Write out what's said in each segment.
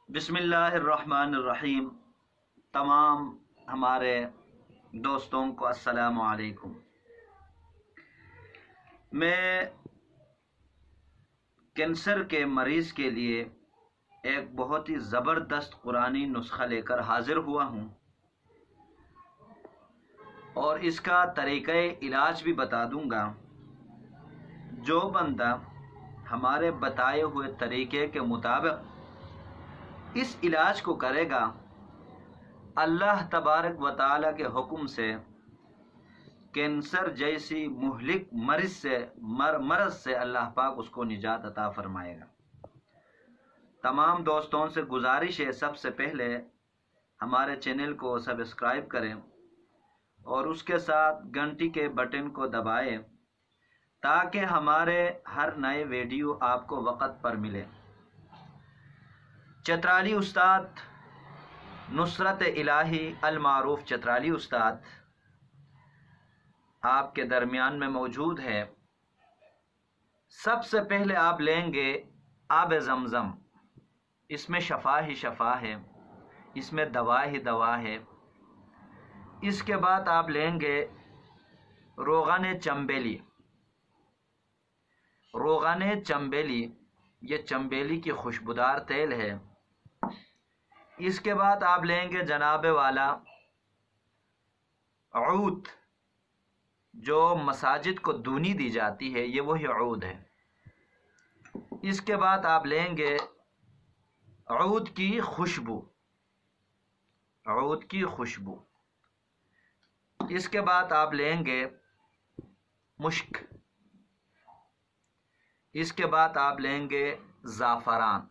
بسم اللہ الرحمن الرحیم۔ تمام ہمارے دوستوں کو السلام علیکم۔ میں کینسر کے مریض کے لیے ایک بہت ہی زبردست قرآنی نسخہ لے کر حاضر ہوا ہوں اور اس کا طریقہ علاج بھی بتا دوں گا۔ جو بندہ ہمارے بتائے ہوئے طریقے کے مطابق اس علاج کو کرے گا، اللہ تبارک و تعالی کے حکم سے کینسر جیسی مہلک مرض سے اللہ پاک اس کو نجات عطا فرمائے گا۔ تمام دوستوں سے گزارش ہے، سب سے پہلے ہمارے چینل کو سبسکرائب کریں اور اس کے ساتھ گھنٹی کے بٹن کو دبائیں تاکہ ہمارے ہر نئے ویڈیو آپ کو وقت پر ملے۔ چترالی استاد نصرت الہی المعروف چترالی استاد آپ کے درمیان میں موجود ہے۔ سب سے پہلے آپ لیں گے آب زمزم، اس میں شفا ہی شفا ہے، اس میں دوا ہی دوا ہے۔ اس کے بعد آپ لیں گے روغن چنبیلی۔ روغن چنبیلی یہ چنبیلی کی خوشبودار تیل ہے۔ اس کے بعد آپ لیں گے جناب والا عود، جو مساجد کو دونی دی جاتی ہے، یہ وہی عود ہے۔ اس کے بعد آپ لیں گے عود کی خوشبو، عود کی خوشبو۔ اس کے بعد آپ لیں گے مشک۔ اس کے بعد آپ لیں گے زعفران۔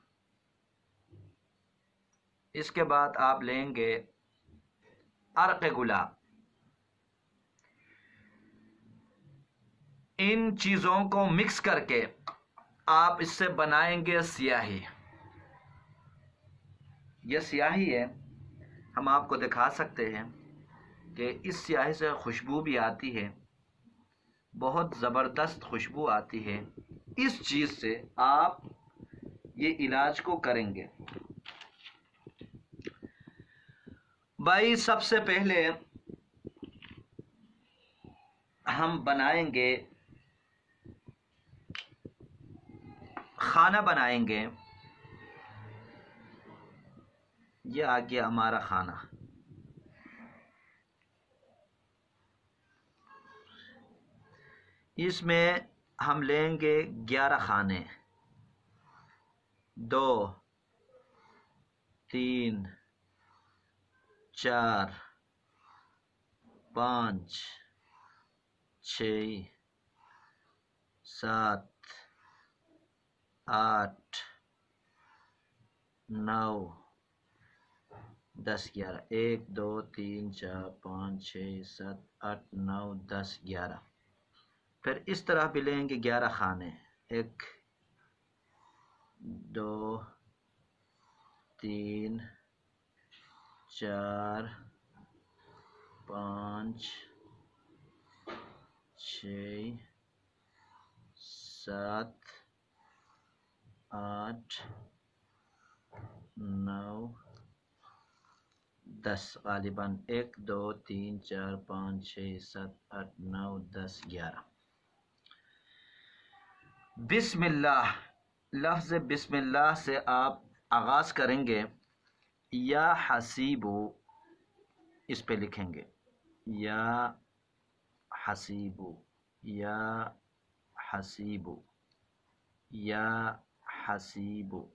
اس کے بعد آپ لیں گے عرق گلاب۔ ان چیزوں کو مکس کر کے آپ اس سے بنائیں گے سیاہی۔ یہ سیاہی ہے، ہم آپ کو دکھا سکتے ہیں کہ اس سیاہی سے خوشبو بھی آتی ہے، بہت زبردست خوشبو آتی ہے۔ اس چیز سے آپ یہ علاج کو کریں گے۔ بھائی، سب سے پہلے ہم بنائیں گے، کھانا بنائیں گے۔ یہ آ گیا ہمارا کھانا۔ اس میں ہم لیں گے 11 کھانے، 2 3 4 5 6 7 8 9 10 11، 1 2 3 4 5 6 7 8 9 10 11۔ پھر اس طرح بھی لیں گے 11 کھانے، 1 2 3 4 5 6 7 8 9 10، غالباً 1 2 3 4 5 6 7 8 9 10 11۔ بسم اللہ، لفظ بسم اللہ سے آپ آغاز کریں گے۔ یا حسیبو، اس پہ لکھیں گے یا حسیبو، یا حسیبو، یا حسیبو۔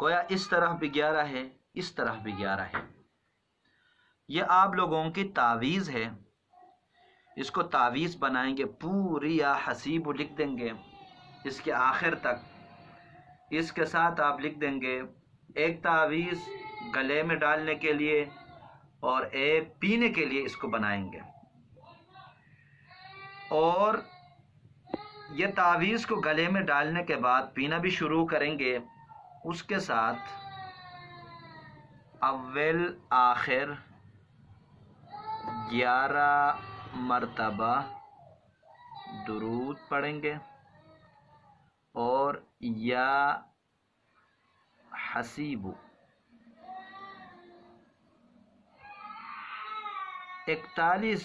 گویا اس طرح بھی 11 ہے، اس طرح بھی 11 ہے۔ یہ آپ لوگوں کی تعویذ ہے، اس کو تعویذ بنائیں گے، پوری یا حسیبو لکھ دیں گے اس کے آخر تک۔ اس کے ساتھ آپ لکھ دیں گے ایک تعویذ گلے میں ڈالنے کے لیے اور ایک پینے کے لیے، اس کو بنائیں گے۔ اور یہ تعویذ کو گلے میں ڈالنے کے بعد پینا بھی شروع کریں گے۔ اس کے ساتھ اول آخر 11 مرتبہ درود پڑھیں گے اور یا حسیبو 41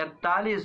41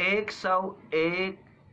101